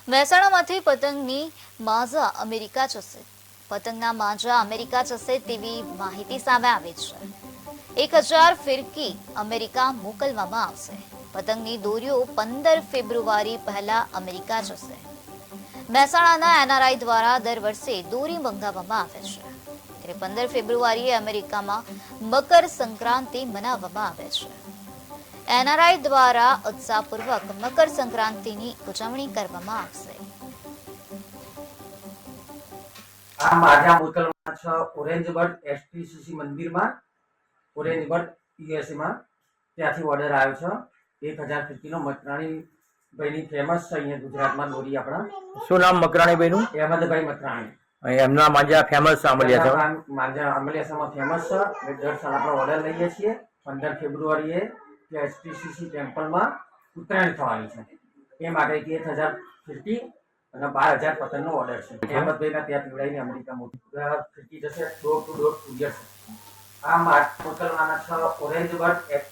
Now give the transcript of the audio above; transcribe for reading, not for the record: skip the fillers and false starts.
મહેસાણામાંથી પતંગની માઝા અમેરિકા જશે। પતંગના માંજા અમેરિકા જશે તેવી માહિતી સામે આવી છે। 1000 ફિરકી અમેરિકા મોકલવામાં આવશે। પતંગની દોરીઓ 15 ફેબ્રુઆરી પહેલા અમેરિકા જશે। મહેસાણાના એનઆરઆઈ દ્વારા દર વર્ષે દોરી મંગાવવામાં આવે છે, ત્યારે 15 ફેબ્રુઆરીએ અમેરિકામાં મકર સંક્રાંતિ મનાવવામાં આવે છે। એનઆરઆઈ દ્વારા ઉત્સાહપૂર્વક મકર સંક્રાંતિની ઉજવણી કરવામાં આવશે। આ માજા મોકલવાના છે ઓરેન્જ બર્ડ એસટીસીસી મંદિરમાં, ઓરેન્જ બર્ડ યુએસએ માં ત્યાંથી ઓર્ડર આવ્યો છે। 1000 ફિરકીનો મકરાણી ભાઈની ફેમસ છે અહીંયા ગુજરાતમાં દોરી આપણા। શું નામ મકરાણી ભાઈનું? અહેમદભાઈ મકરાણી। એમના માંજા ફેમસ છે અમલિયા છે। માજા અમલિયાસામાં ફેમસ છે। દર સાલ આપણે ઓર્ડર લઈએ છીએ। 15 ફેબ્રુઆરીએ એસટીસીસી ટેમ્પલમાં ઉત્તરાયણ થવાની છે, એ માટે 1000 ફિરકી અને 12000 પતંગનો ઓર્ડર છે। અહેમદભાઈના ત્યાં પીવડાવીને અમેરિકા મોકલી ફિરકી જશે, ડોર ટુ ડોર કુરિયર છે। આ મોકલવાના છે ઓરેન્જ બર્ડ